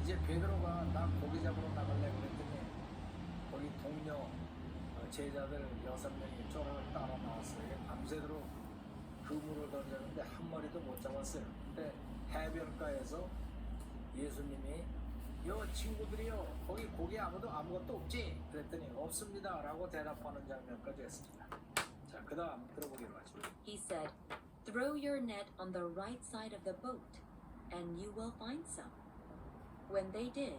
이제 베드로가 나 고기 잡으러 나갈래 그랬더니 거기 동료 제자들 6명이 쪼락을 따라 나왔어요. 밤새도록 그물을 던졌는데 한 마리도 못 잡았어요. 근데 해변가에서 예수님이 요 친구들이요 거기 고기 아무것도 없지? 그랬더니 없습니다 라고 대답하는 장면까지 했습니다. 자, 그 다음 들어보기로 하죠. He said, "Throw your net on the right side of the boat, and you will find some." When they did,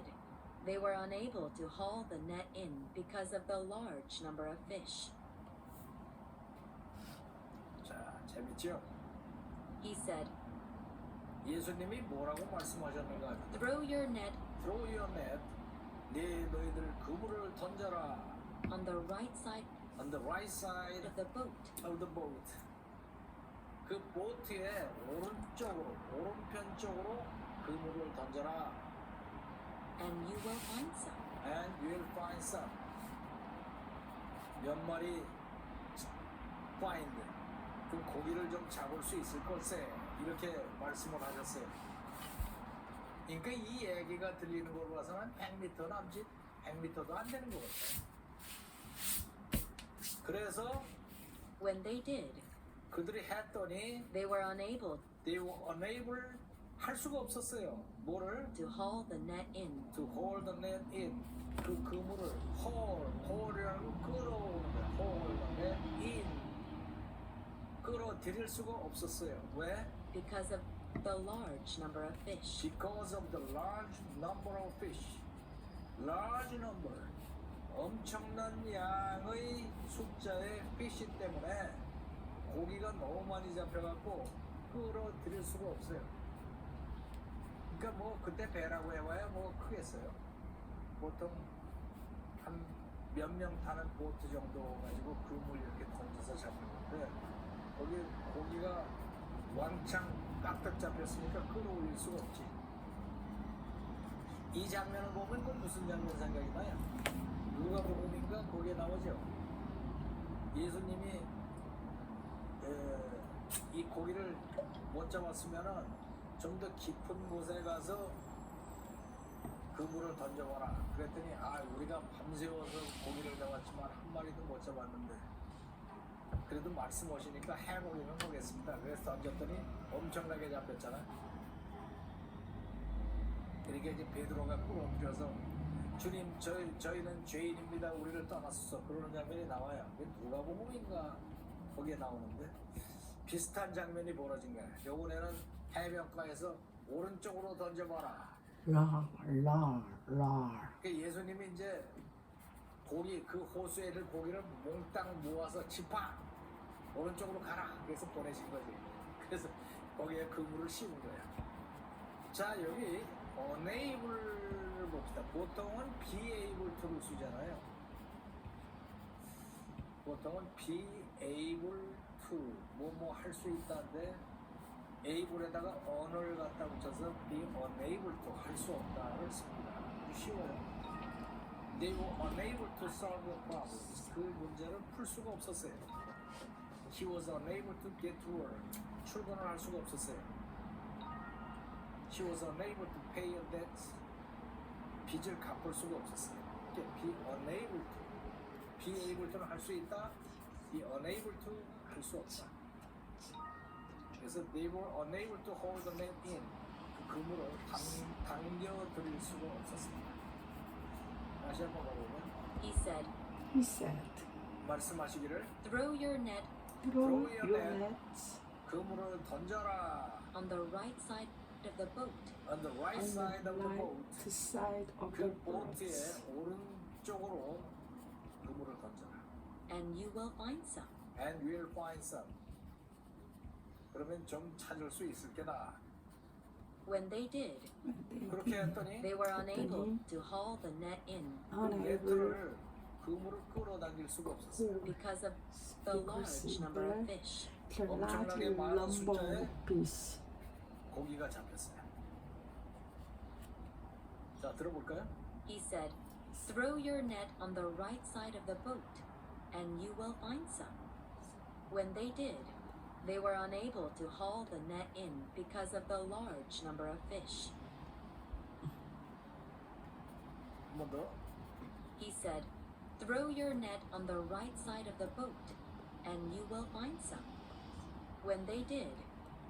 they were unable to haul the net in because of the large number of fish. 자, 재밌죠? He said, 예수님이 뭐라고 말씀하셨는가? "Throw your net Throw your net. 너희들 그물을 던져라. on the right side On the right side of the boat, of the boat. 그 보트의 오른편 쪽으로 그물을 던져라. and you will find some." And you will find some. 몇 마리 find. 그 고기를 좀 잡을 수 있을 것에 이렇게 말씀을 하셨어요. 그러니까 이 얘기가 들리는 걸 봐서는 100m 남짓, 100m도 안 되는 것 같아요. 그래서 When they did, 그들이 했더니 they were unable they were unable 할 수가 없었어요. 뭐를? to haul the net in To hold the net in. 그 그물을 haul이라고 끌어오는 거야. hold the net in. 끌어들일 수가 없었어요. 왜? because of the large number of fish. Because of the large number of fish. Large number. 엄청난 양의 숫자의 fish 때문에 고기가 너무 많이 잡혀갖고 끌어들일 수가 없어요. 그러니까 뭐 그때 배라고 해봐야 뭐 크겠어요. 보통 한 몇 명 타는 보트 정도 가지고 그물 이렇게 던져서 잡히는데 거기 고기가 왕창 깍둑 잡혔으니까 끌어올릴 수가 없지. 이 장면을 보면 그 무슨 장면 생각이 나요? 누가복음인가 거기에 나오죠. 예수님이 이 고기를 못 잡았으면은 좀 더 깊은 곳에 가서 그물을 던져봐라. 그랬더니 우리가 밤새워서 고기를 잡았지만 한 마리도 못 잡았는데 그래도 말씀하시니까 해보기는 하겠습니다. 그래서 던졌더니 엄청나게 잡혔잖아. 그러니까 이제 베드로가 끌어들여서 주님 저희는 죄인입니다. 우리를 떠나소서 그러는 장면이 나와요. 누가복음인가 거기에 나오는데 비슷한 장면이 벌어진 거야. 요번에는 해변가에서 오른쪽으로 던져봐라. 그 예수님이 이제 그 호수에를 고기를 몽땅 모아서 집합 오른쪽으로 가라. 그래서 보내신 거지. 그래서 거기에 그물을 씌운 거야. 자, 여기 unable를 봅시다. 보통은 be able to를 쓰잖아요. 보통은 be able to 뭐 할 수 있다는데 able에다가 on을 갖다 붙여서 be unable to 할 수 없다를 씁니다. 쉬워요. They were unable to solve the problem. 그 문제를 풀 수가 없었어요. He was unable to get to work. 출근을 할 수가 없었어요. She was unable to pay a debt. 빚을 갚을 수가 없었어요. Be unable to. Be able to는 할 수 있다. Be unable to 할 수 없다. 그래서 they were unable to hold the net in. 그 그물을 당겨드릴 수가 없었습니다. 다시 한번 가보면 He said, 말씀하시기를 "Throw your net Throw your net. 그물을 던져라. on the right side of the boat, On the right side of the boat. side of 그 the 보트의 boat. 오른쪽으로 그물을 던져라. and you will find some." And we'll find some. 그러면 좀 찾을 수 있을 게다. When they did, 그렇게 했더니 they were unable to haul the net in 그 네트를 그물을 끌어당길 수가 없었어요. because of the large number of fish. 엄청나게 많은 숫자의 fish. 고기가 잡혔어요. 자, 들어볼까요? He said, "Throw your net on the right side of the boat, and you will find some." When they did, they were unable to haul the net in because of the large number of fish. 번 더. He said, "Throw your net on the right side of the boat, and you will find some." When they did,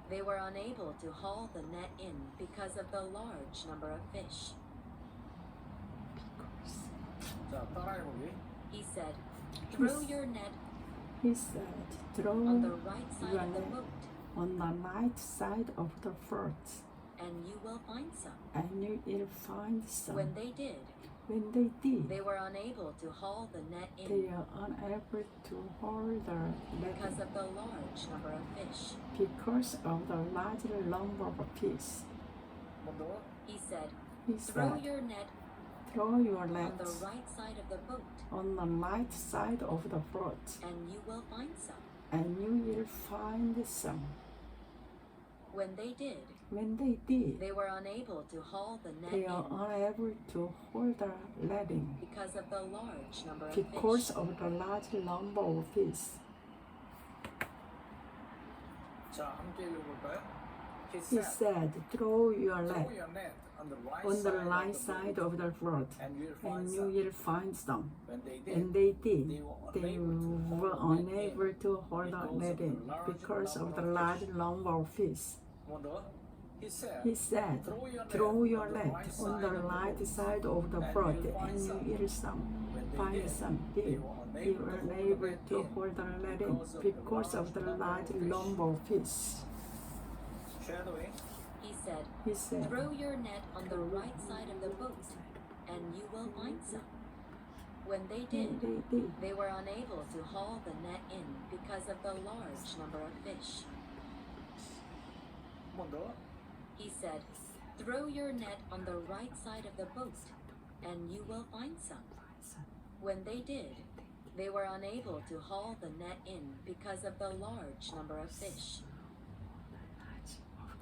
they were unable to haul the net in because of the large number of fish. 자, 따라해보기. He said, "Throw your net He said, throw on the right side your of the net boat, on the right side of the boat, and you will find some." and you will find some. When they did, When they did, they were unable to haul the net they in are unable to hold the because net of the large number of fish. because of the large number of fish. 한 번 더. He said, He "Throw said, your net throw your on net the right side of the boat, on the right side of the boat, and you will find some." and you will find some. When they did, When they did, they were unable to haul the net they are in unable to hold the net in because of the large number of because fish. of the large number of fish. 자, 함께 읽어볼까요? He He said, said, throw your throw net your net on the right on the side right of the side boat, of the boat, and you'll find and you some. will find some. When they did, And they did. they They were were unable to hold unable the net to hold the net in because of the large number of fish. 한 번 더. He said, He said, throw your net on the right side of the boat, and you will find some. They were unable to hold the net in because of the large number of fish. shadowing. He said, He said, "Throw your net on the right side of the boat, and you will find some." When they and did, they did. they were unable to haul the net in because of the large number of fish. 한 번 더. He said, "Throw your net on the right side of the boat, and you will find some." When they did, they were unable to haul the net in because of the large number of fish.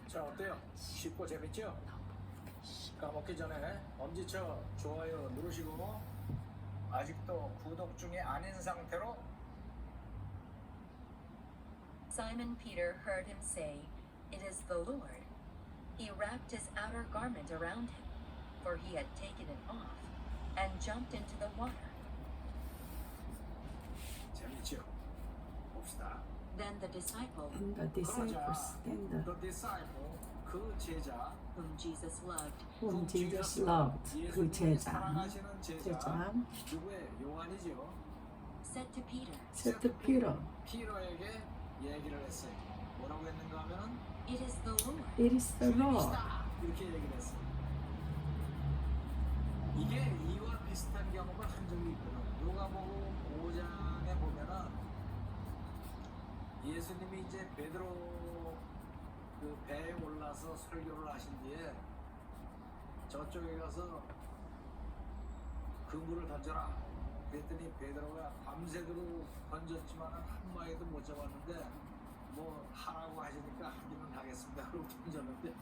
자, 어때요? 쉽고 재밌죠? 까먹기 전에 엄지척 좋아요 누르시고 아직도 구독 중에 아닌 상태로 Simon Peter heard him say, "It is the Lord." He wrapped his outer garment around him, for he had taken it off, and jumped into the water. 재밌죠? 봅시다. Then the disciple, And the disciples stand The disciple, 그 제자, whom Jesus loved, whom Jesus loved, 그 예수님이 제자, 사랑하시는 제자, 제자, 누구의 요한이죠? said to Peter, said to Peter, 피로에게 얘기를 했어요. 뭐라고 했는가 하면은 "It is the Lord." it is the Lord. 주님이시다 이렇게 얘기를 했어요. 이게 이와 비슷한 경험을 한 적이 있거든. 누가복음 5장에 보면은 예수님이 이제 베드로 그 배에 올라서 설교를 하신 뒤에 저쪽에 가서 그물을 던져라. 그랬더니 베드로가 밤새도록 던졌지만 한 마리도 못 잡았는데 뭐 하라고 하시니까 하기는 하겠습니다. 그러고 던졌는데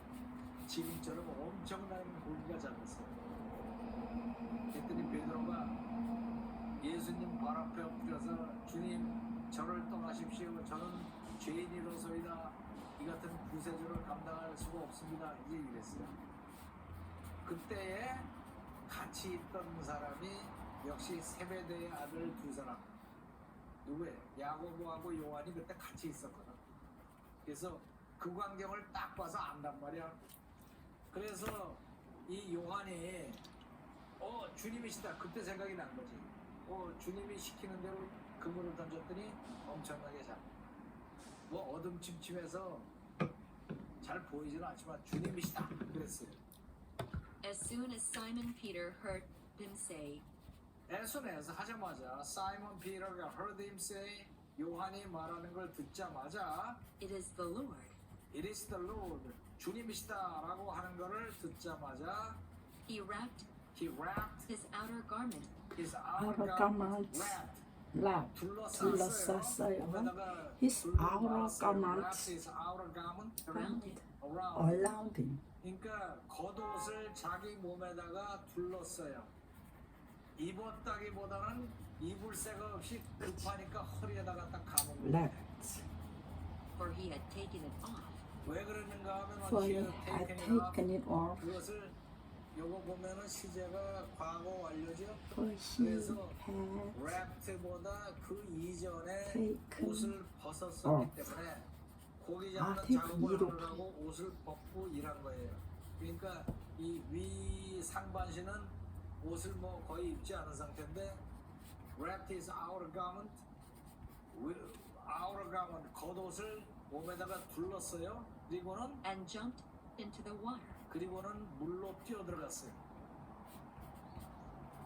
지금처럼 엄청난 고기가 잡혔어요. 그랬더니 베드로가 예수님 발 앞에 엎드려서 주님 저를 떠나십시오. 저는 죄인이로소이다. 이 같은 부세조를 감당할 수가 없습니다. 이 얘기를 했어요. 그때에 같이 있던 사람이 역시 세베대의 아들 두 사람. 누구예요? 야고보하고 요한이 그때 같이 있었거든. 그래서 그 광경을 딱 봐서 안단 말이야. 그래서 이 요한이 주님이시다. 그때 생각이 난 거지. 주님이 시키는 대로 그물을 던졌더니 엄청나게 잡. 뭐 어둠침침해서 잘 보이지는 않지만 주님이시다. 그랬어요. As soon as Simon Peter heard him say, 애순에서 하자마자 사이먼 피터가 heard him say 요한이 말하는 걸 듣자마자 "It is the Lord," It is the Lord 주님이시다라고 하는 거를 듣자마자 he wrapped he wrapped his outer garment his outer outer garment wrapped lap, 둘러쌌어요. 둘러쌌어요. His outer garment his outer garment around him. around him. 그러니까 겉옷을 자기 몸에다가 둘렀어요. 입었다기보다는 입을 새가 없이 급하니까 허리에다가 딱 감은 거예요. Left, For he had taken it off, 왜 그랬는가 하면 for he he had had taken it off. taken it off. 그것을 요거 보면은 시제가 과거 완료죠. For he 그래서 had 랩트보다 그 이전에 taken 옷을 벗었었기 off. 때문에 고기 아, 잡는 테이프 작업을 이로. 하느라고 옷을 벗고 일한 거예요. 그러니까 이 위 상반신은 옷을 뭐 거의 입지 않은 상태인데 wrapped is outer garment, outer garment 겉옷을 몸에다가 둘렀어요. 그리고는 and jumped into the water. 물로 뛰어 들어갔어요.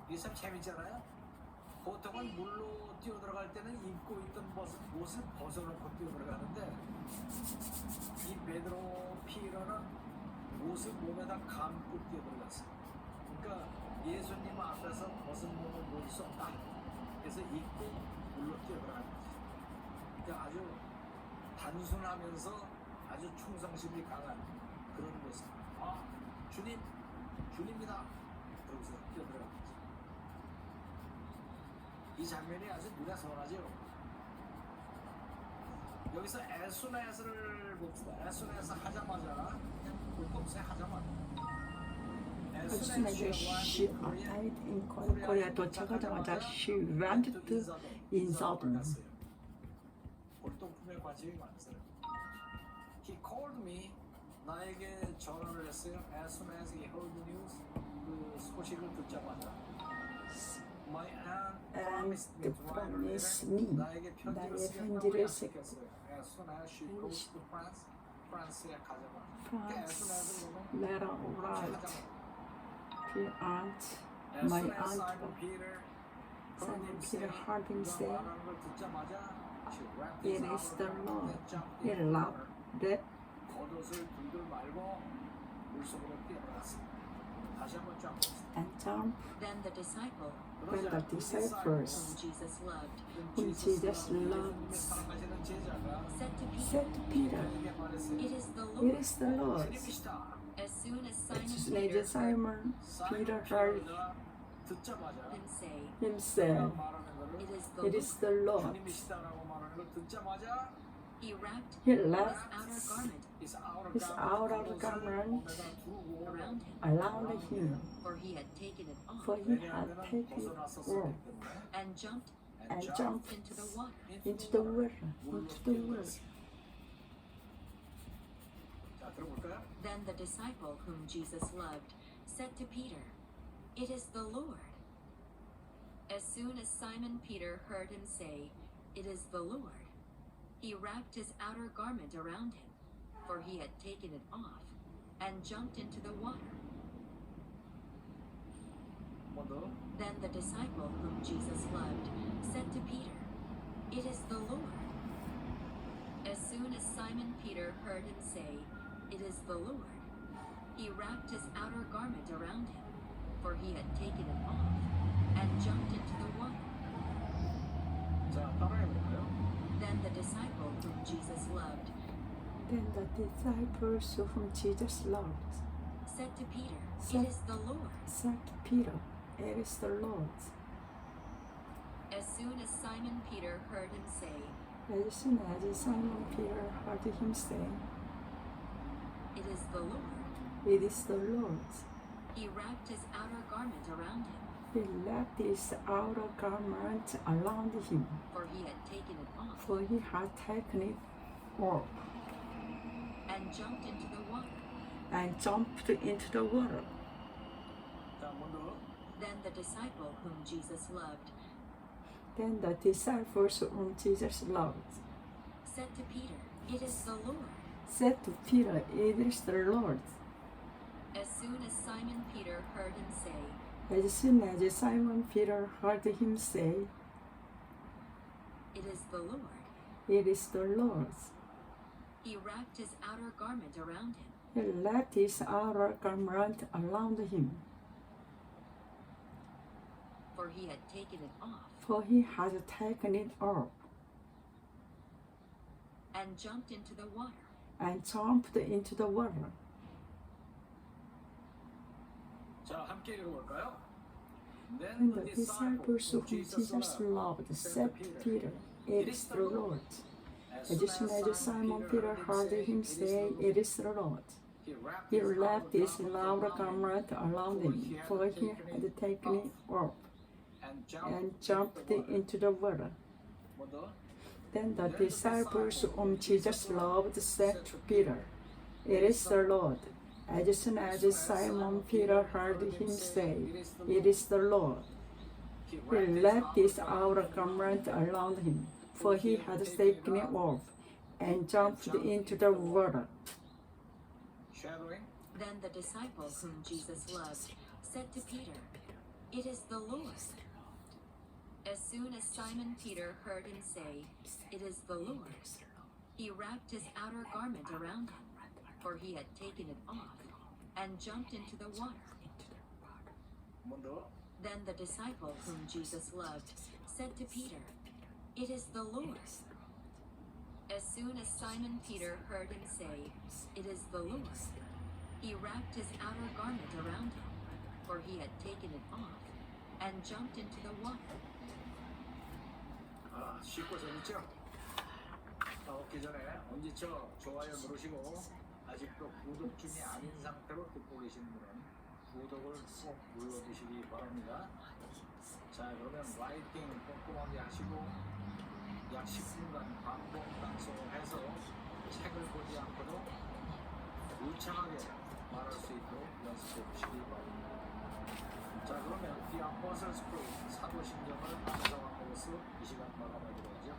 이게 참 재밌잖아요. 보통은 물로 뛰어 들어갈 때는 입고 있던 옷을 벗어놓고 뛰어 들어가는데 이 베드로 피러는 옷을 몸에다 감고 뛰어 들어갔어요. 그러니까 예수님 앞에서 벗은 몸을 보일 수 없다. 그래서 입고 물로 뛰어 들어간 거죠. 그러니까 아주 단순하면서 아주 충성심이 강한 그런 모습. 아, 주님입니다. 그러면서 뛰어 들어간 거죠. 이 장면이 아주 눈에 선하죠. 여기서 as soon as를 봅시다. as soon as 하자마자 그냥 볼 거 없어요. 하자마자. As soon as she arrived in 코리아 도착하자마자 she went to 인서동. 골동품에 관심이 많은 사람. He called me. 나에게 전화를 했어요. As soon as he heard the news. 그 소식을 듣자마자. My aunt promised me to write a promised letter. me. 나에게 나의 편지를 편지를 쓰겠다고 약속했어요. As soon as she goes to France. 프랑스에 가자마자. 그러니까 as soon as France 그러면 letter 그렇지 arrived. 하자마자. Dear aunt, As my soon as aunt Simon Peter Simon Peter heard him say, 말하는 걸 듣자마자 she wrapped It his is the arm Lord. around and jumped He in the loved water. that 겉옷을 불들 말고 물속으로 뛰어들어갔습니다. 다시 한번 쫙 봅시다. and jumped Then the disciple when the disciples whom Jesus loved whom Jesus loved 예수님의 사랑하시는 제자가 said to Peter, said to Peter, 그에게 말했어요. It is the It Lord. is the Lord. 주님이시다. As soon as As Simon soon Peter as Simon Peter 사이먼 heard 피터가 듣자마자 heard him say, him 그가 say, 말하는 거를 It is the It Lord, is the Lord, 주님이시다라고 말하는 걸 듣자마자 he wrapped he his left outer garment his outer garment 몸에다 두르고 around him, around him, for he had taken it off, for he had taken it off and jumped and jumped into the water. into the water. 자, 들어볼까요? Then the disciple whom Jesus loved said to Peter, It is the Lord. As soon as Simon Peter heard him say, It is the Lord, he wrapped his outer garment around him, for he had taken it off, and jumped into the water. 한 번 더. Then the disciple whom Jesus loved said to Peter, It is the Lord. As soon as Simon Peter heard him say, It is the Lord, he wrapped his outer garment around him, for he had taken it off, and jumped into the water. 자, 따라해볼까요? Then the disciple whom Jesus loved Then the disciples whom Jesus loved said to Peter, Said- It is the Lord. said to Peter, It is the Lord. As soon as Simon Peter heard him say, As soon as Simon Peter heard him say, It is the Lord, It is the Lord, he wrapped his outer garment around him, he left his outer garment around him, for he had taken it off, for he had taken it off, and jumped into the water. and jumped into the water. 자, 한 번 더. Then the disciple whom Jesus loved Then the disciples whom Jesus loved said to Peter, It is the Lord. said to Peter, It is the Lord. As soon as Simon Peter heard him say, As soon as Simon Peter heard him say, It is the Lord, It is the Lord, he wrapped his outer garment around him, he left his outer garment around him, for he had taken it off, for he had taken it off, and jumped into the water. and jumped into the water. 자, 함께 읽어볼까요? And the disciples whom Jesus loved said to Peter, It is the Lord. As soon as Simon Peter heard him say, It is the Lord, He wrapped his outer garment around him, for he had taken it off, and jumped into the water. 뭐 더? Then the disciples whom Jesus loved said to Peter, "It is the Lord." As soon as Simon Peter heard him say, "It is the Lord," he wrapped his outer garment around him, for he had taken it off, and jumped into the water. Shadowing? Then the disciple whom Jesus loved said to Peter, "It is the Lord." As soon as Simon Peter heard him say, "It is the Lord," he wrapped his outer garment around him, for he had taken it off, and jumped into the water. 뭐 더? Then the disciple whom Jesus loved said to Peter, "It is the Lord." As soon as Simon Peter heard him say, "It is the Lord," he wrapped his outer garment around him, for he had taken it off, and jumped into the water. 아, 쉽고 재밌죠? 먹기 전에 엄지척 좋아요 누르시고 아직도 구독 중이 아닌 상태로 듣고 계신 분은 구독을 꼭 눌러주시기 바랍니다. 자, 그러면 라이팅 꼼꼼하게 하시고 약 10분간 반복 방송해서 책을 보지 않고도 유창하게 말할 수 있도록 연습해 주시기 바랍니다. 자, 그러면 The Apostles' Creed 사도신경을 완성함으로써 이 시간 마감하도록 하죠.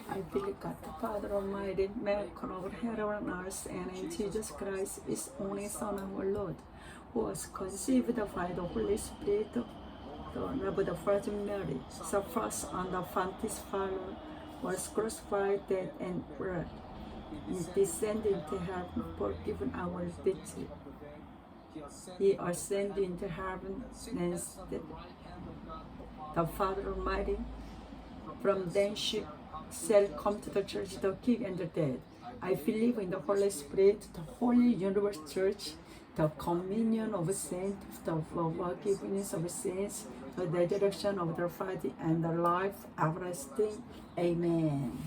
I believe God the Father Almighty, maker of heaven and earth, and in Jesus Christ, His only Son, our Lord, who was conceived by the Holy Spirit, born of the Virgin Mary, suffered under Pontius Pilate, was crucified, dead, and buried. He descended into heaven, forgiven our debts. He ascended into heaven, and seated the Father Almighty. From thence shall come to the church the king and the dead. I believe in the Holy Spirit, the Holy Universal Church, the communion of saints, the forgiveness of sins, the resurrection of the body, and the life everlasting. Amen.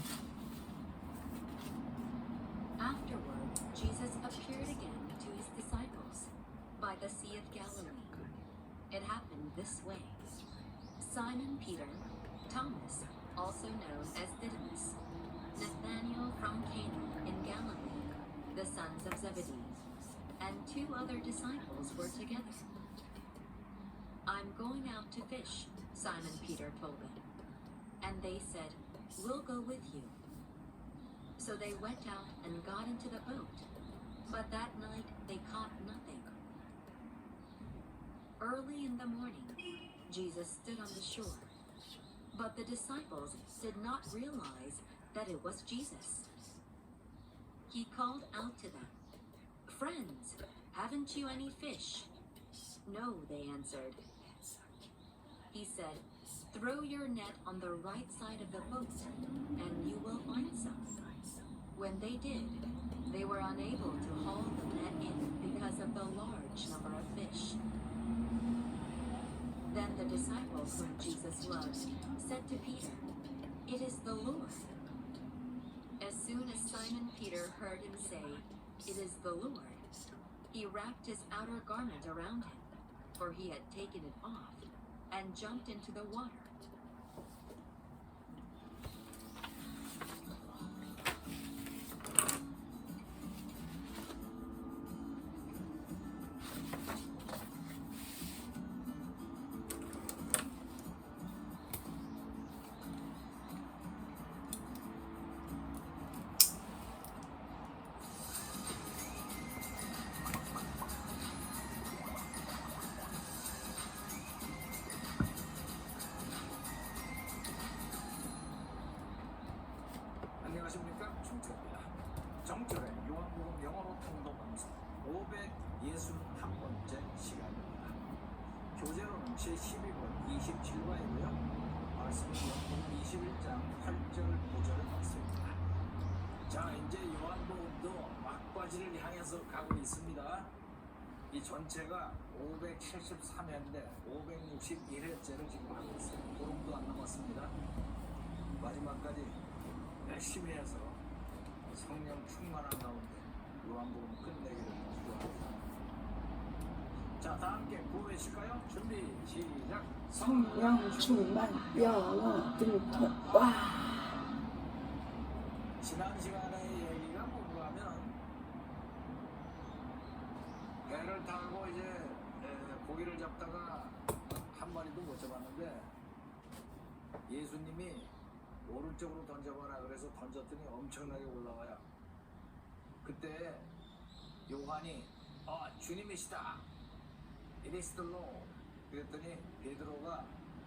Afterward, Jesus appeared again to his disciples by the Sea of Galilee. It happened this way. Simon Peter, Thomas, also known as Didymus, Nathanael from Cana in Galilee, the sons of Zebedee, and 2 other disciples were together. "I'm going out to fish," Simon Peter told them. And they said, "We'll go with you." So they went out and got into the boat, but that night they caught nothing. Early in the morning, Jesus stood on the shore, but the disciples did not realize that it was Jesus. He called out to them, "Friends, haven't you any fish?" "No," they answered. He said, "Throw your net on the right side of the boat, and you will find some." When they did, they were unable to haul the net in because of the large number of fish. Then the disciples whom Jesus loved said to Peter, "It is the Lord." As soon as Simon Peter heard him say, "It is the Lord," he wrapped his outer garment around him, for he had taken it off, and jumped into the water. 안녕하십니까, 정철입니다. 정철의 요한복음 영어로 통독 방송 561번째 시간입니다. 교재로는 제12권 27과이고요. 말씀은 요한복음 21장 8절 9절을 받습니다. 자, 이제 요한복음도 막바지를 향해서 가고 있습니다. 이 전체가 573회인데 561회째를 지금 하고 있어요. 보름도 안 남았습니다. 마지막까지 열심히 해서 성령 충만한 가운데 요한복음 끝내기를 기도합니다. 자, 다 함께 구호해실까요? 준비 시작. 성령 충만 영어 등통. 와. 지난 시간의 얘기가 뭔가 하면 배를 타고 이제 고기를 잡다가 한 마리도 못 잡았는데 예수님이 오른쪽으로 던져봐라 그래서 던졌더니 엄청나게 올라와요. 그때 요한이 주님이시다. It is the Lord. 그랬더니 베드로가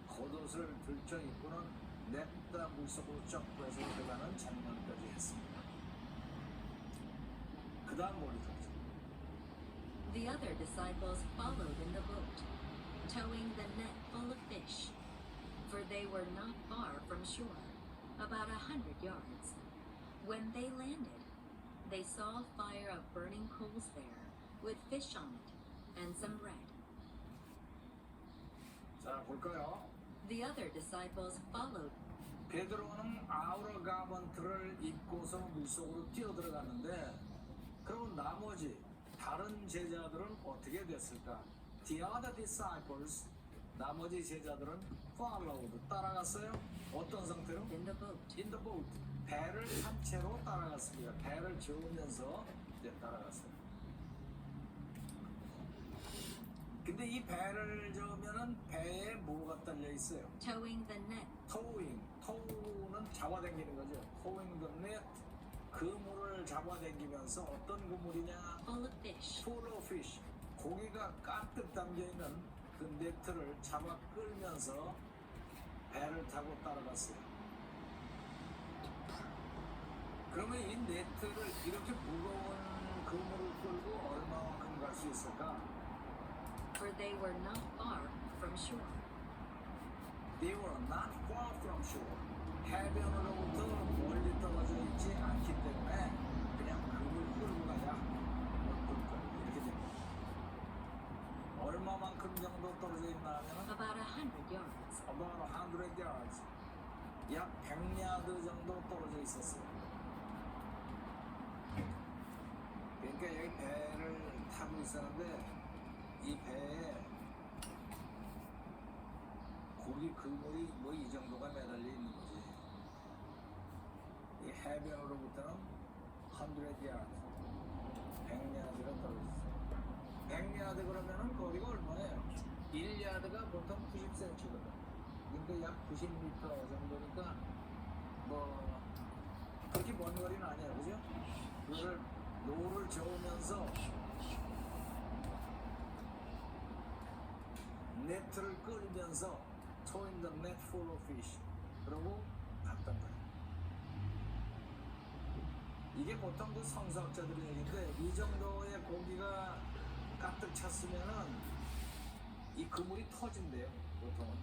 겉옷을 들쳐 입고는 냅다 물속으로 점프해서 들어가는 장면까지 했습니다. 그 다음 머리죠. The other disciples followed in the boat, towing the net full of fish, for they were not far from shore, about 100 yards. When they landed, they saw a fire of burning coals there, with fish on it, and some bread. 자, 볼까요? The other disciples followed. 베드로는 아우라 가번트를 입고서 물속으로 뛰어들어갔는데 그럼 나머지 다른 제자들은 어떻게 됐을까? The other disciples, 나머지 제자들은 followed, 따라갔어요. 어떤 상태로? In the boat. In the boat, 배를 한 채로 따라갔습니다. 배를 저으면서 이제 따라갔어요. 근데 이 배를 저으면은 배에 뭐가 딸려 있어요? Towing the net. towing, tow는 잡아당기는 거죠. towing the net, 그물을 잡아당기면서 어떤 그물이냐? Full of fish. full of fish, 고기가 가득 담겨있는 그 네트를 잡아 끌면서 배를 타고 따라갔어요. 그러면 이 네트를 이렇게 무거운 그물을 끌고 얼마만큼 갈 수 있을까? For they were not far from shore. They were not far from shore. 해변으로부터 멀리 떨어져 있지 않기 때문에 그냥 그물 끌고 가자. 이렇게 됩니다. 얼마만큼 정도 떨어져 있나 하면 About 100 yards. about 100 yards. 약 100야드 정도 떨어져 있었어요. 그러니까 여기 배를 타고 있었는데 이 배에 고기 그물이 뭐 이 정도가 매달려 있는 거지. 이 해변으로부터는 100야드, 100야드가 떨어졌어. 100야드 그러면은 거리가 얼마예요? 1야드가 보통 90cm거든. 근데 약 90m 정도니까 뭐 그렇게 먼 거리는 아니야, 그죠? 그거를 노를 저으면서 네트를 끌면서 towing the net full of fish, 그러고 갔던 거예요. 이게 보통 그 성서학자들의 얘기인데 이 정도의 고기가 가득 찼으면은 이 그물이 터진대요. 보통은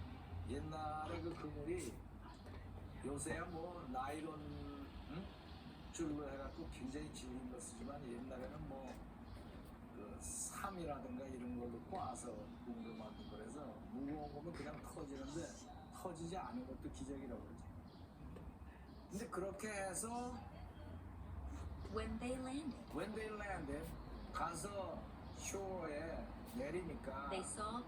옛날에 그 그물이 요새야 뭐 나이론 줄로 해갖고 굉장히 질긴 거 쓰지만 옛날에는 뭐 그 삼이라든가 이런 걸로 꽈서 그물을 만든 거라서 무거운 거면 그냥 터지는데 터지지 않은 것도 기적이라고 그러지. 근데 그렇게 해서 When they landed, 가서 쇼어에 내리니까 they saw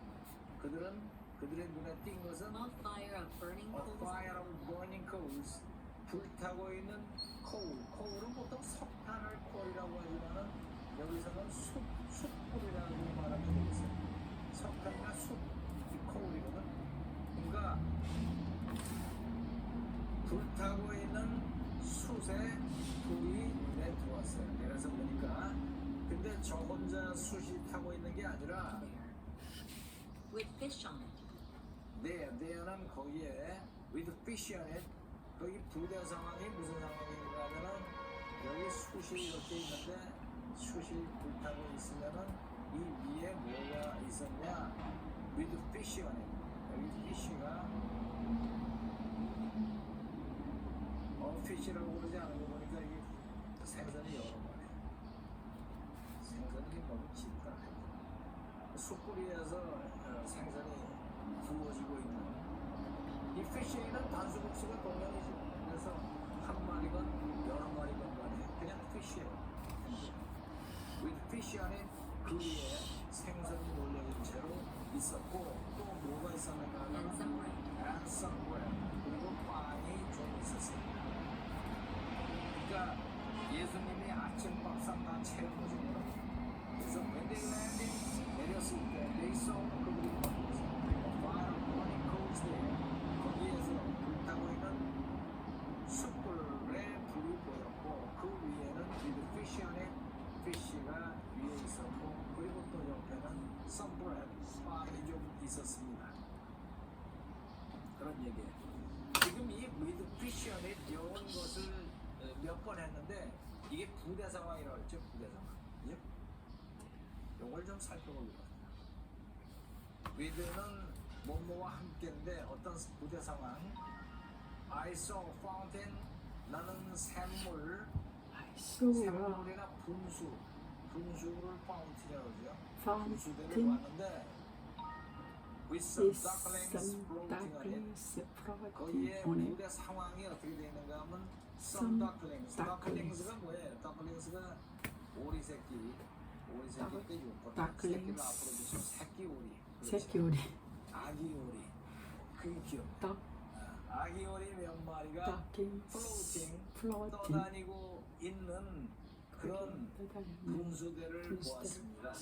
그들의 눈에 띈 것은 a fire of burning A coals. fire of burning coals, 불타고 있는 coal은 보통 석탄을 coal이라고 하지만은 여기서는 숯불이라고 말하면 되겠어요. 석탄이나 숯, 이 coal이거든. 그러니까 불타고 있는 숯에 불이 눈에 들어왔어요. 그래서 보니까 근데 저 혼자 숯이 타고 있는 게 아니라 With fish on it. there는 거기에 with fish on it, 거기 부대 상황이 무슨 상황인가 하면은 여기 숯이 이렇게 있는데 숯이 불타고 있으면은 이 위에 뭐가 있었냐? with fish on it. 여기 fish가 fish라고 그러지 않은 거 보니까 이게 생선이 여러 마리. 생선이 너무 짙다. 숯불이어서 생선이 구워지고 있는 이 피쉬는 단수 복수가 동명이지. 그래서 한 마리건 여러 마리건 간에 그냥 피쉬예요. with fish on it. 그 위에 생선이 올려진 채로 있었고 또 뭐가 있었는가 and 하면 some bread. and some bread. 그리고 빵이 좀 있었습니다. 그러니까 예수님이 아침밥상 다 채운 거죠. 그래서 when they landed 내렸을 때 they saw 그들이 거기서 fire burning coals there. 거기에서 불타고 있는 숯불에 불이 보였고 그 위에는 with fish on it fish가 위에 있었고 그리고 또 옆에는 some bread 빵이 좀 있었습니다. 그런 얘기예요. 지금 이 with fish on it 이런 것을 몇 번 했는데 이게 부대 상황이라고 했죠. 부대 상황. 그죠? 요걸 좀 살펴보기로 합니다. with는 뭐뭐와 함께인데 어떤 부대 상황. I saw a fountain. 나는 샘물. 샘물이나 분수를 fountain이라고 그러죠. 분수대를 봤는데 with some With ducklings some floating on it. ducklings floating 거기에 on it. 부대 상황이 어떻게 되어 있는가 하면 Some some ducklings. ducklings. ducklings가 뭐예요? ducklings가 오리 새끼 때 요거 ducklings. 새끼를 앞으로 주시면 새끼 오리. 새끼 오리. 아기 오리. 그게 귀엽다. duck, 아기 오리 몇 마리가 ducklings, floating. 떠다니고 있는 그런 분수대를 보았습니다.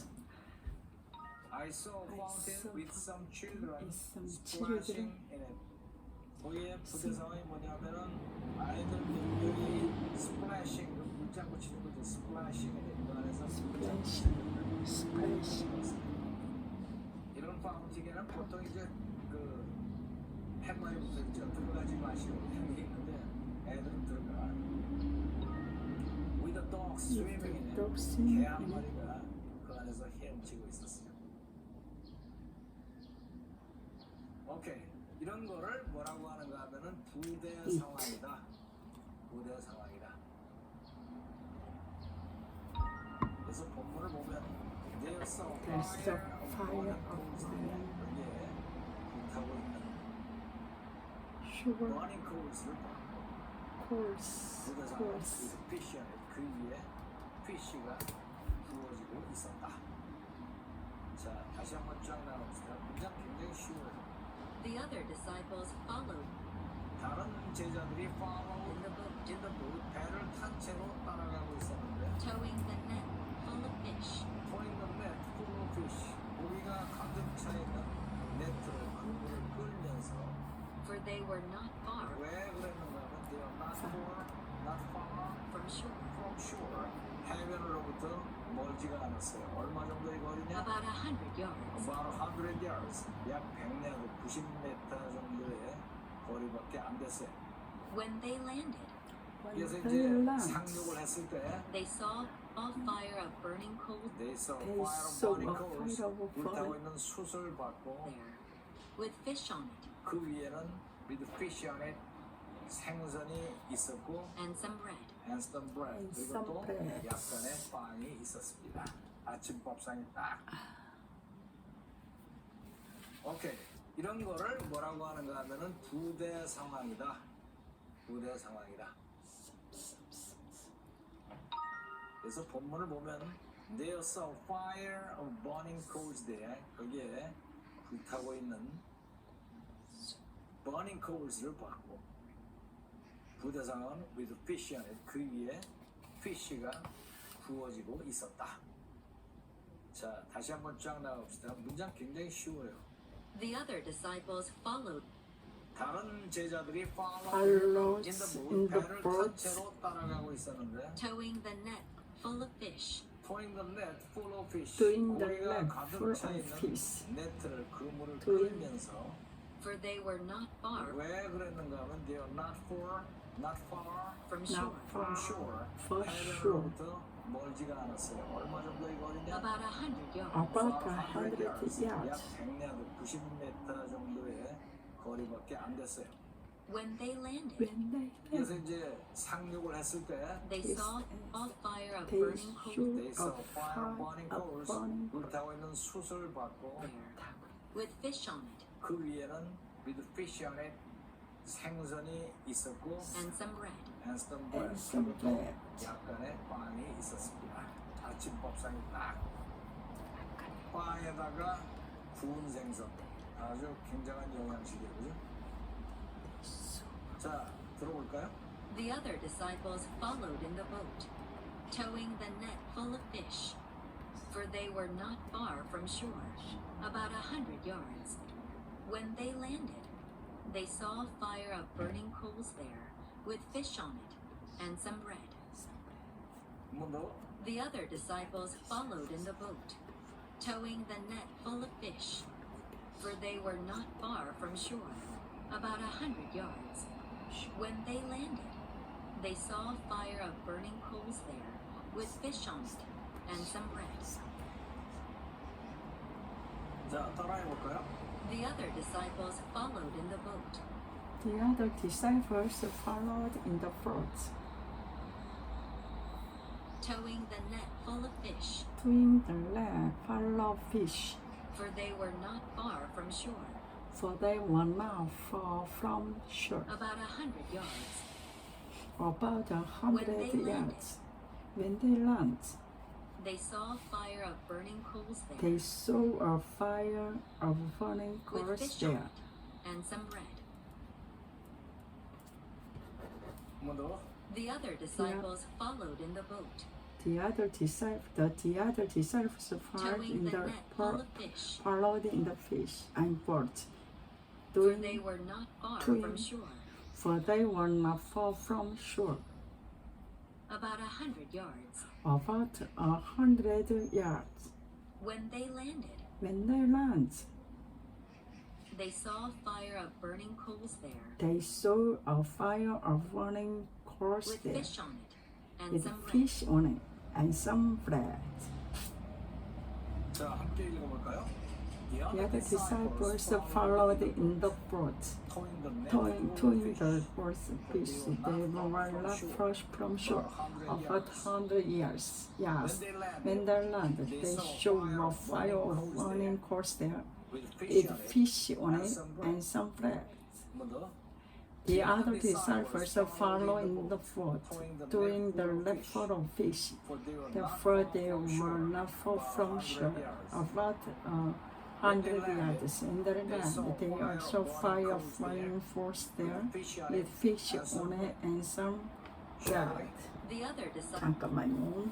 I saw a fountain with some children splashing in it. 거기에 부대 상황이 뭐냐면은 아이들이 splashing 물장구 치는 거죠. splashing in it. 그 안에서 splash. 이런 파운틴에는 보통 이제 그 팻말이 붙어있죠. 들어가지 마시고 햄이 있는데 애들은 들어가. With a dog swimming in it. 개 한 마리가 그 안에서 헤엄치고 있었어요. 오케이. 이런 거를 뭐라고 하는가 하면은 부대 상황이다. 부대 상황이다. 그래서 본문을 보면 There's a fire of burning coals there. 여기에 불타고 있는 Sure, burning coals를 봤고 course, 부대 상황 course. with fish on it. 그 위에 fish가 구워지고 있었다. 자, 다시 한번 쫙 나눠봅시다. 문장 굉장히 쉬워요. The other disciples followed 다른 제자들이 follow in the boat, in the boat 배를 탄 채로 따라가고 있었는데 towing the net full of fish. towing the net full of fish 고기가 가득 차 있는 네트를 그물을 끌면서 For they were not far 왜 그랬는가 하면 they are not far from shore, from shore 해변으로부터 멀지가 않았어요. 얼마 정도의 거리냐? about 100 yards. About 100 yards 약 100야드 90m 정도의 거리밖에 안 됐어요. When they landed, 그래서 When 이제 they land, 상륙을 했을 때 they saw a fire of burning coals They saw They fire of saw burning a coals fire of 불타고 burning- 있는 숯을 봤고 there, with fish on it 그 위에는 with fish on it 생선이 있었고 and some bread. and some bread And 그리고 some 또 bread. 약간의 빵이 있었습니다. 아침밥상이 딱. 오케이. 이런 거를 뭐라고 하는가 하면은 부대 상황이다. 부대 상황이다. 그래서 본문을 보면 There saw fire of burning coals there. 거기에 불타고 있는 burning coals를 봤고 부대 상황은 with fish on it. 그 위에 fish가 구워지고 있었다. 자, 다시 한번 쫙 나갑시다. 문장 굉장히 쉬워요. The other disciples followed 다른 제자들이 Followed in the in boat the 배를 탄 boat. 채로 따라가고 있었는데 towing the net full of fish. towing the net full of fish Doing the 고기가 net 가득 full 차 of 있는 fish. 네트를 그물을 Doing- 끌면서 For they were not far 왜 그랬는가 하면 they are not far from Not shore, from far shore for sure. 해변으로부터 멀지가 않았어요. 얼마 정도의 거리냐? about 100 yards. About 100 yards. 약 100야드 90m 정도의 거리밖에 안 됐어요. When they landed, When they 그래서 land, 이제 상륙을 했을 때 they Yes, saw a fire of they burning coals shoot they saw a fire burning fire coals of burning 불타고 있는 숯을 봤고 there, with fish on it 그 위에는 with fish on it 생선이 있었고 and some bread. and some bread And some 그리고 또 bread. 약간의 빵이 있었습니다. 아침밥상이 딱 빵에다가 구운 생선 아주 굉장한 영양식이에요. 그죠? 자, 들어볼까요? The other disciples followed in the boat, towing the net full of fish, for they were not far from shore, about 100 yards. When they landed, they saw a fire of burning coals there, with fish on it, and some bread. 한 번 더. The other disciples followed in the boat, towing the net full of fish, for they were not far from shore, about 100 yards. When they landed, they saw a fire of burning coals there, with fish on it, and some bread. 자, 따라해볼까요? The other disciples followed in the boat, The other disciples followed in the boat, towing the net full of fish, doing the net full of fish, for they were not far from shore, for they were not far from shore, about 100 yards. about 100 When they yards. When they landed, They saw a fire of burning coals there, they saw a fire of burning with coals fish on there, it, and some bread. 한 번 더. The other disciples followed in the boat, the other disciples followed towing in the the net full boat, of fish, followed in the fish and boat, for they doing, were not far doing- from shore, for they were not far from shore, about 100 yards. about 100 yards. When they landed, When they landed, they saw a fire of burning coals there, they saw a fire of burning coals with there, fish on it, and with some bread. fish on it and some bread. 자, 함께 읽어볼까요? The other disciples followed in the boat, towing the boat's fish. They were not far from shore, about 100 yards. When they landed, they saw a fire of burning coals there, with fish on it and some bread. 한 번 더. The other disciples followed in the boat, doing the left of fish. Therefore, they were not far from shore, about 100 yards. In the land, they also fire of flying force there, with fish on it and some bread. The other disciples 잠깐만요.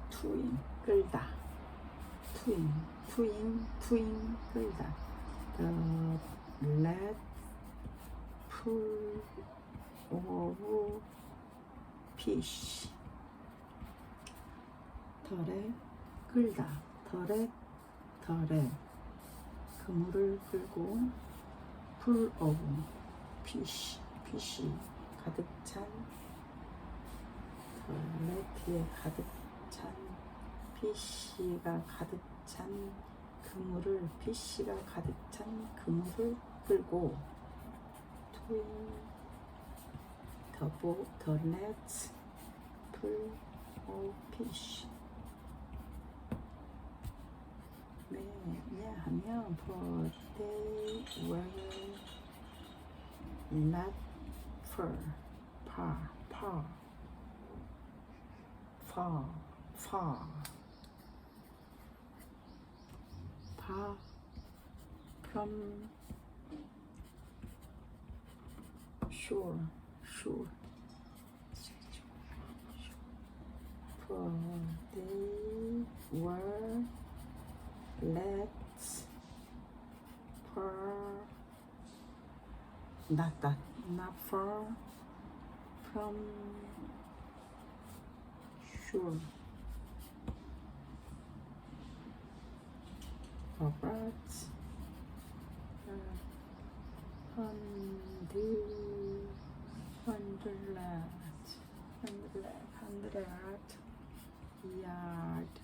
투인 끌다, 투인 끌다. The let pull of fish. 덜에 끌다, 덜에 그물을 끌고 full of fish 가득 찬 덜레트에 가득 찬 피쉬가 가득 찬 그물을 피쉬가 가득 찬 그물을 끌고 twin the nets full of fish. 왜냐하면 for they were not far from shore. For they were let far, not far from shore. About 100 yards.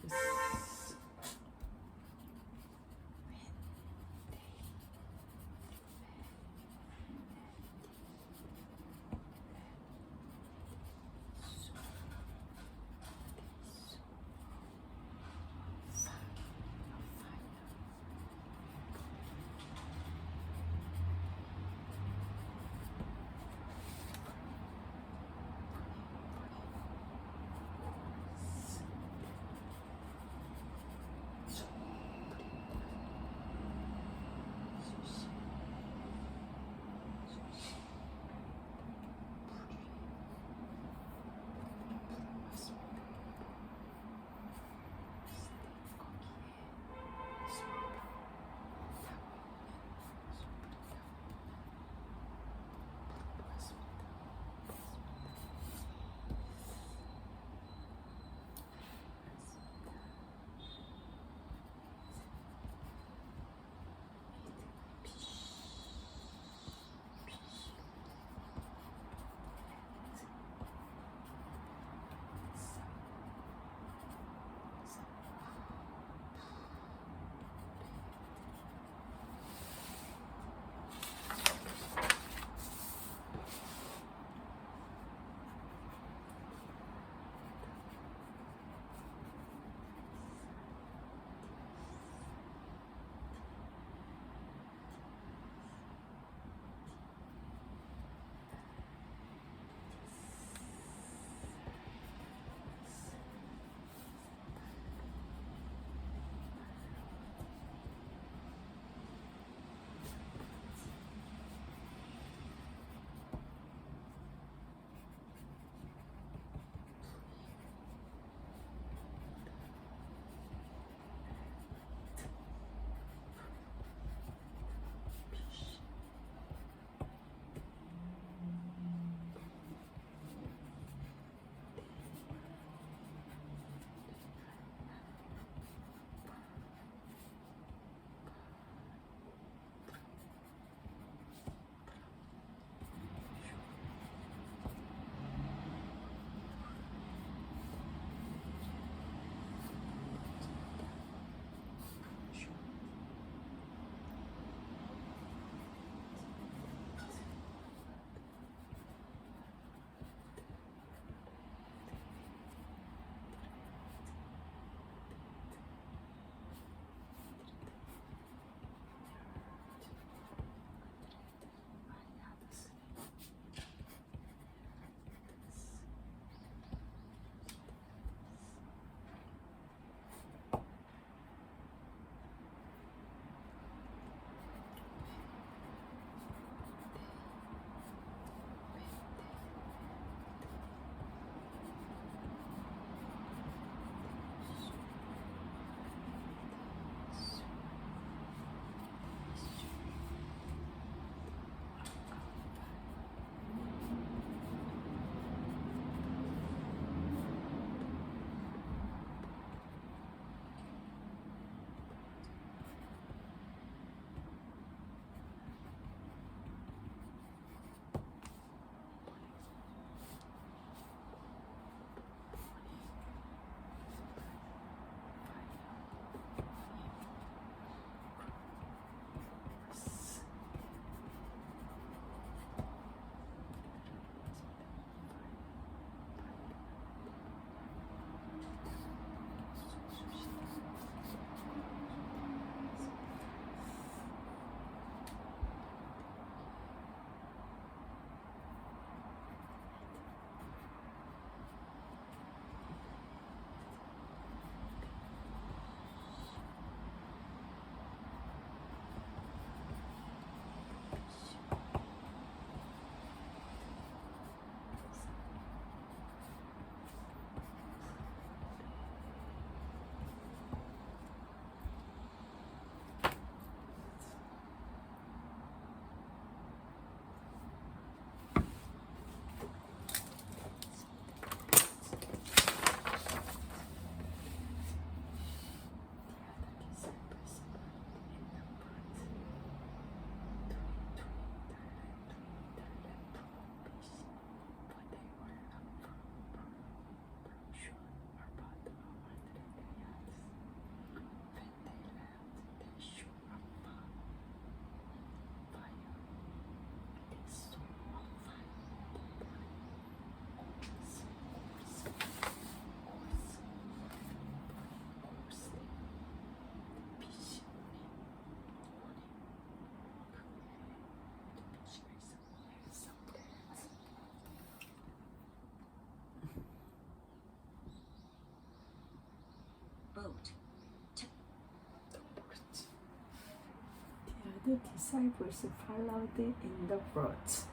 The disciples followed in the boat.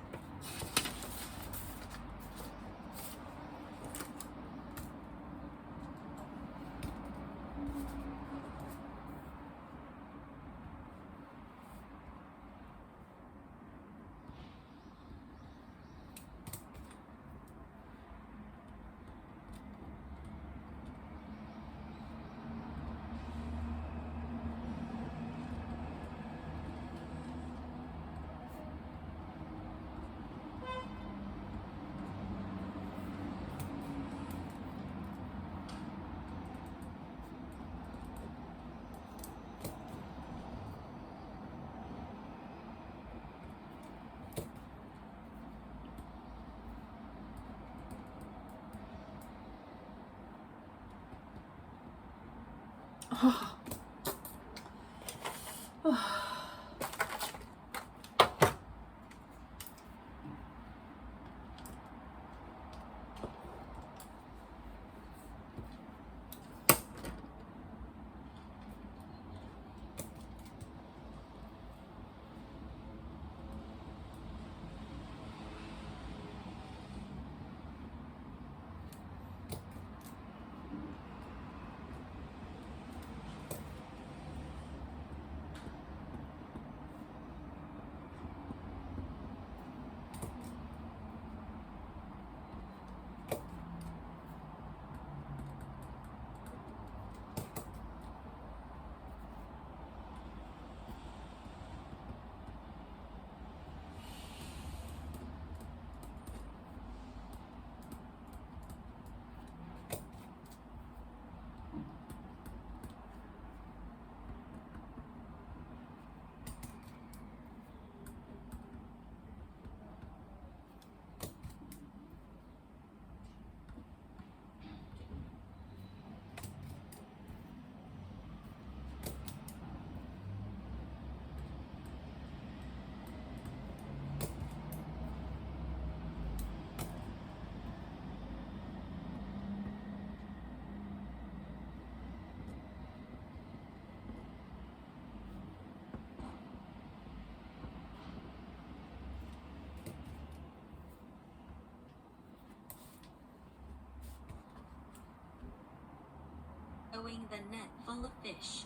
Throwing the net full of fish,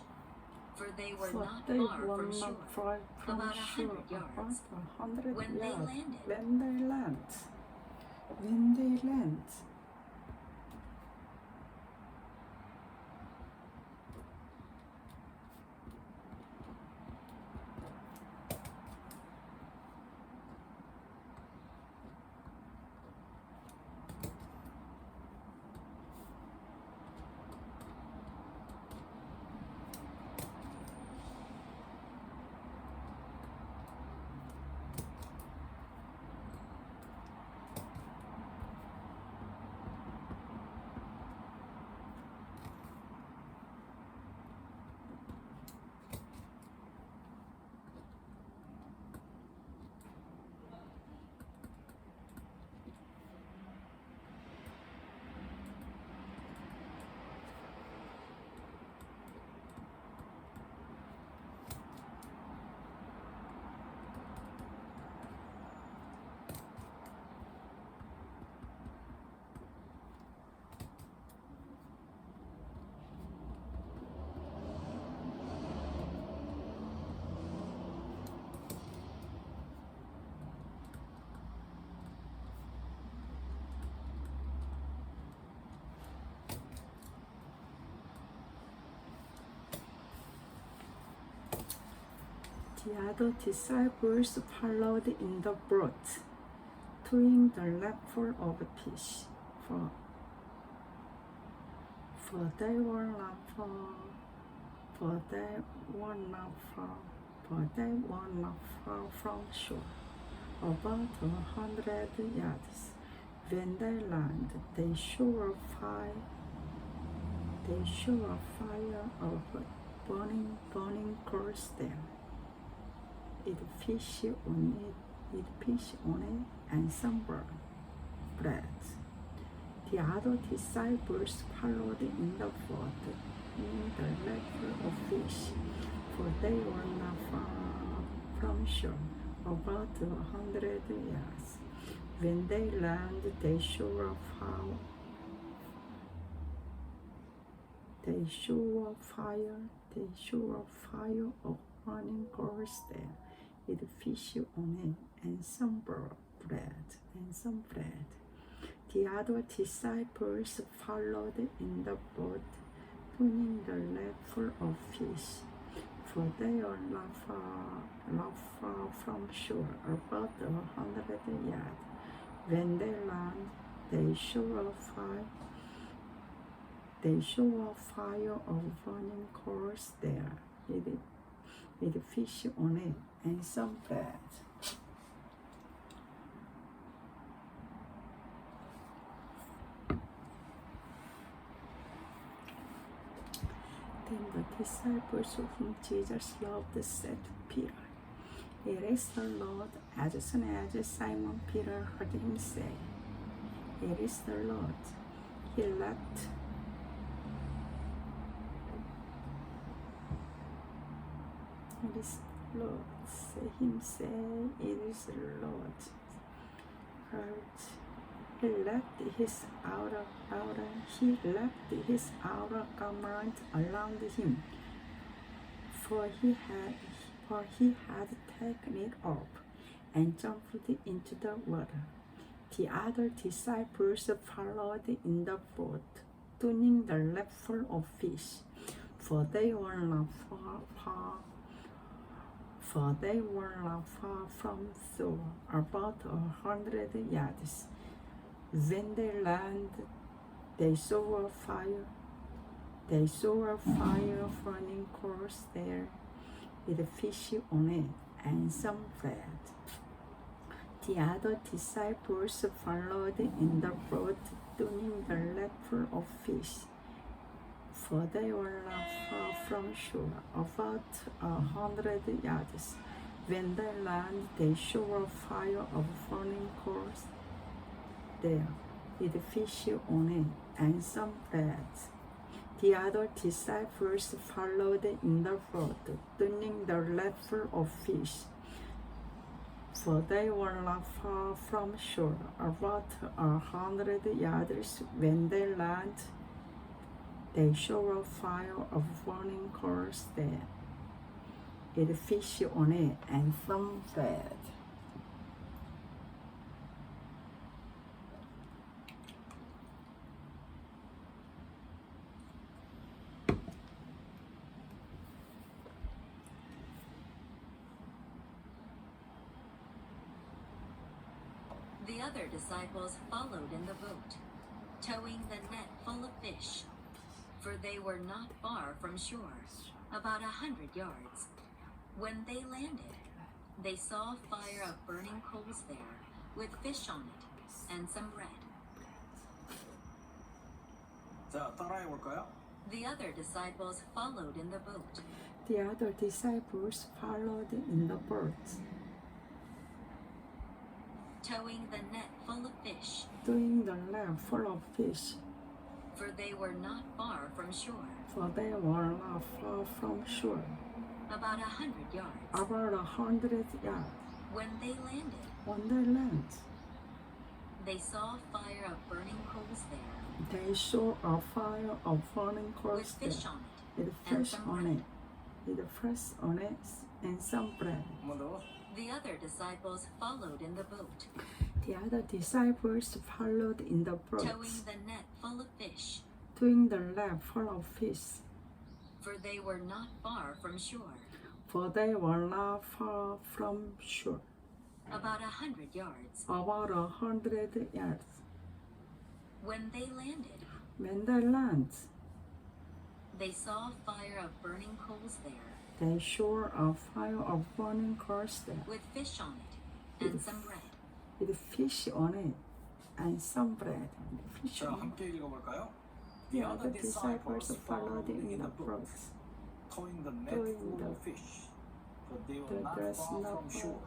for they were So not they far were from not shore. far from About shore, 100 yards. about 100 When they yards. landed. When they land. The other disciples followed in the boat, towing the net full of fish, for they were not far from shore, about 100 yards. When they landed, they saw a fire of burning coals there. It fish on it, and some bread. The other disciples followed in the boat, in the net full of fish, for they were not from shore, about 100 yards. When they land, they show a fire. Of running coals there, with fish on it, and some bread. The other disciples followed in the boat, filling the net full of fish, for they are not far from shore, about 100 yards. When they land, they show a fire of burning coals there, with fish on it, and some bread. Then the disciples whom Jesus loved said to Peter, "It is the Lord." As soon as Simon Peter heard him say, "It is the Lord," he leapt "It is the Lord." Him say, "It is the Lord." He left his outer garment around him, for he had taken it off, and jumped into the water. The other disciples followed in the boat, tuning the net full of fish, for they were not far from shore, about 100 yards. When they landed, they saw a fire burning coals there, with fish on it, and some bread. The other disciples followed in the boat, tuning the net full of fish, for they were not far from shore, about 100 yards. When they landed, they saw a fire of burning coals there, with fish on it, and some bread. The other disciples followed in the boat, tuning the net full of fish, for they were not far from shore, about 100 yards. When they landed, they saw a fire of burning coals there, with fish on it, and some bread. The other disciples followed in the boat, towing the net full of fish, for they were not far from shore, about 100 yards. When they landed, they saw a fire of burning coals there, with fish on it, and some bread. 자, 따라해 볼까요? The other disciples followed in the boat, The other disciples followed in the boat, towing the net full of fish, doing the net full of fish, for they were not far from shore, for they were not far from shore, about 100 yards. about 100 yards. When they landed, On the land, they saw a fire of burning coals there, they saw a fire of burning with coals there, fish on it, with and fish some on bread. it, with fish on it, and some bread. 한 번 더. The other disciples followed in the boat, The other disciples followed in the boat, towing the net full of fish, doing the net full of fish, for they were not far from shore, for they were not far from shore, about 100 yards. about 100 yards. When they landed, When they land, they saw a fire of burning coals there, they saw a fire of burning coals there, with fish on it, and some bread. with fish on it, and some bread. Fish 자, on it. 함께 읽어볼까요? The other disciples followed in the boat, towing the net towing full the- of fish, but they were the not dress far not from far- shore,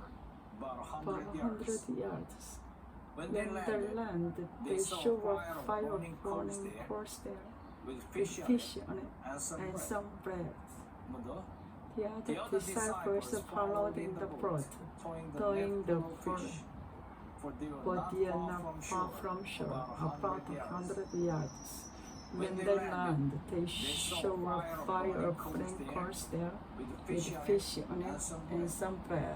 about about 100 yards. 100 yards. When they When they landed, land, they they saw saw a a fire of fire of burning coals burning there, coals there, with with fish on fish it, on it, and some and bread. some bread. 한 번 더. The other disciples followed in the boat, towing the boat, but they are not far from shore, about 100 yards. When they land, they show a fire of burning coals there, with fish on it and some bread.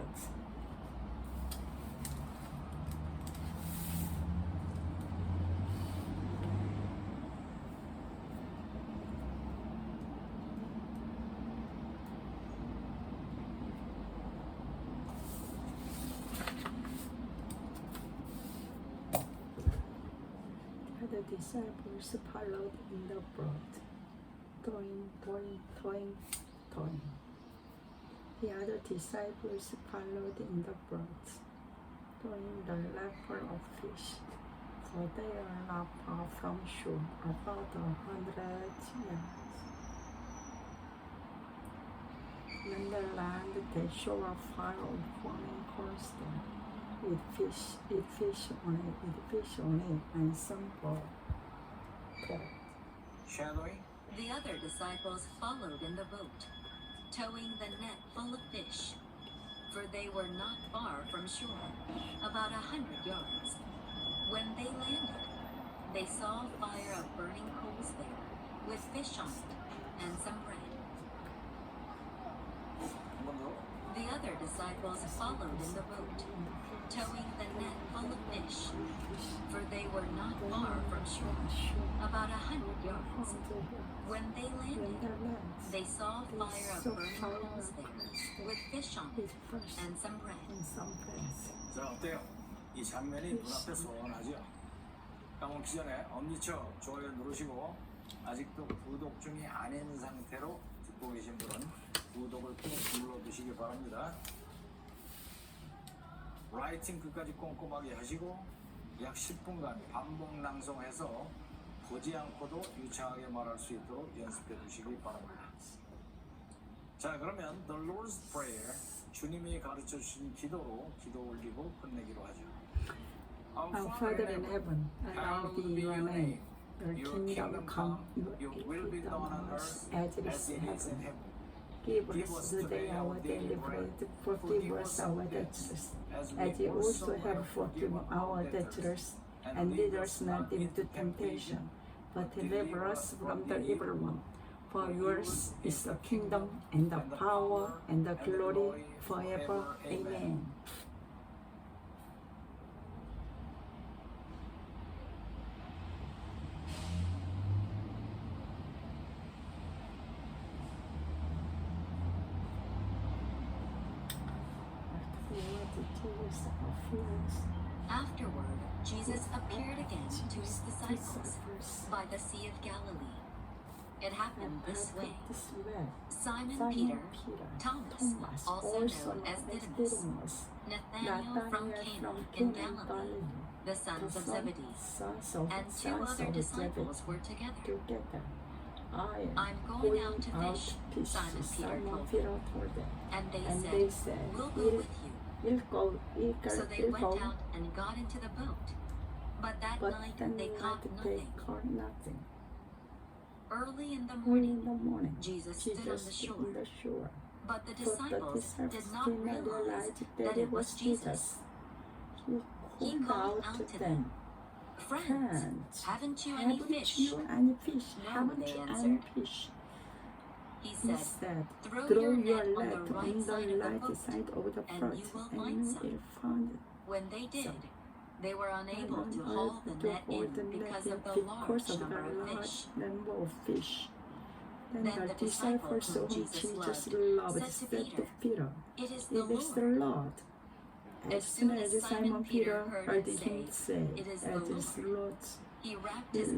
The disciples followed in the boat, towing. The other disciples followed in the boat, towing the ladle of fish, for they are not far from shore, about 100 yards. When they land, they show a fire of burning coals there, with fish on it, and some bread. Shadowing? The other disciples followed in the boat, towing the net full of fish, for they were not far from shore, about 100 yards. When they landed, they saw a fire of burning coals there, with fish on it, and some bread. The other disciples followed in the boat, towing the net full of fish, for they were not far from shore, about 100 yards. When they landed, they saw a fire of burning coals there, with fish on it, and some bread. 자, 어때요? 이 장면이 눈앞에 선하죠? 까먹기 전에 엄지척 좋아요 누르시고 아직도 구독 중이 아닌 상태로 듣고 계신 분은 구독을 꼭 눌러주시기 바랍니다. 라이팅 끝까지 꼼꼼하게 하시고 약 10분간 반복 낭송해서 보지 않고도 유창하게 말할 수 있도록 연습해 주시기 바랍니다. 자, 그러면 The Lord's Prayer, 주님이 가르쳐 주신 기도로 기도 올리고 끝내기로 하죠. Our Father in heaven, hallowed be your name. Your kingdom come, your will be done on earth as it is in heaven. Give us today our daily bread. Forgive us our debts, as we also have forgiven our debtors. And lead us not into temptation, but deliver us from the evil one. For yours is the kingdom, and the power, and the glory forever. Amen. Afterward, Jesus appeared again to his disciples by the Sea of Galilee. It happened this way. Simon Peter, Thomas, also known as Didymus, Nathanael from Cana in Galilee, the sons of Zebedee, and two other disciples were together. I'm going out to fish, Simon Peter told them. And they said, "We'll go with you." So they went out and got into the boat. But that night they caught nothing. Early in the morning, Jesus stood on the shore. But the disciples did not realize that it was Jesus. He called out to them, "Friends, haven't you any fish?" No, they answered. He said, "Throw your net on the right side of the boat, and you will find some." When they did, they were unable to haul the net in because of the large number of fish. Then the disciples whom Jesus loved said to Peter, "It is the Lord." As soon as Simon Peter heard him say, "It is the Lord," he wrapped his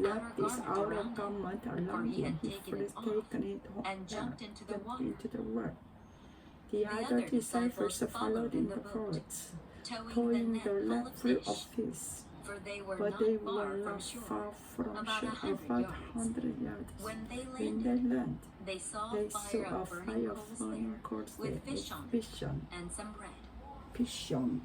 outer garment around him, he taken it home and jumped into the water. The other disciples followed in the boat, towing the net full of fish, but they were not far from shore, about 100 yards. When they landed, they saw a fire of burning coals with fish on and some bread. 피션,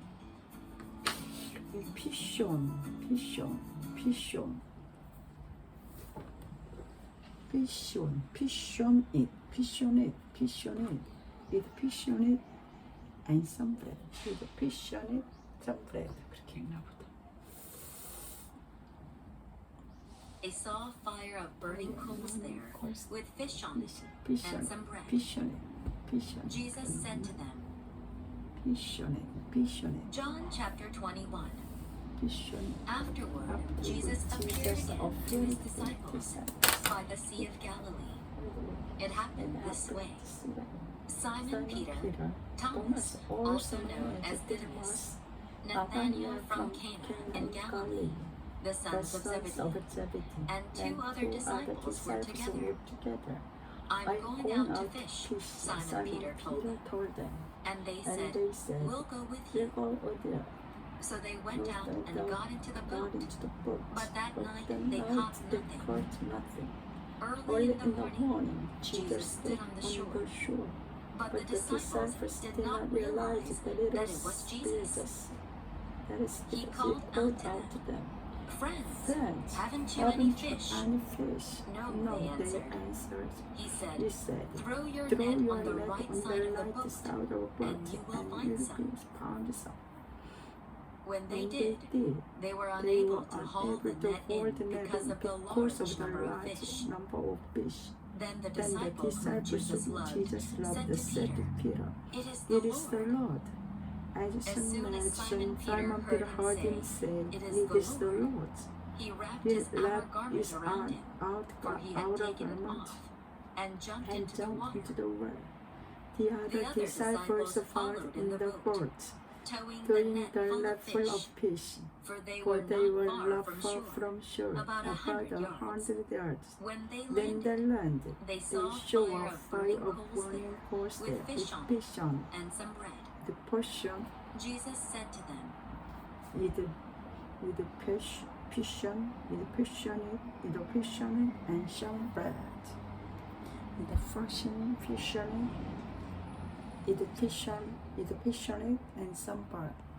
with fish on it and some bread. With fish on it, some bread. 그렇게 읽나 보다. They saw a fire of burning coals there, with fish on it fish on and it, some bread. fish on it, fish on it. Jesus said to them, fish on it, fish on it, John chapter 21. fish on it. Afterward, Jesus appeared again to his disciples by the Sea of Galilee. It happened this way. Simon Peter, Thomas, also known as Didymus, Nathanael from Cana in Galilee, the sons of Zebedee, and two other disciples were together. I'm going out to fish, Simon Peter told them. And they said, We'll go with you. So they went out and got into the boat. But that night they caught nothing. Early in the morning, Jesus stood on the shore. But the disciples did not realize that it was Jesus. He called out to them, Friends, haven't you any fish? No, they answered. He said, Throw your net on the right side of the boat, and you will find some. When they did, they were unable to haul the net in because of the large number of fish. Then the disciples whom Jesus loved said to Peter, It is the Lord. As As soon as Simon Peter heard him say, It is the Lord. He wrapped He his outer left garment his around him, for he had taken it garment off, and jumped and into the jumped water, into the well. The other other disciples disciples followed in the boat, towing the throwing net their full net of full of fish, fish, for they for were they were not not far far from shore. from shore, About 100 100 yards. When they Then they landed, landed. they They saw saw a a fire fire of of burning burning coals coals there, there, with with fish on fish on it. and some bread. The portion Jesus said to them, with the fish on it, and some bread. With the portion fish on it, with the fish on it, and some bread.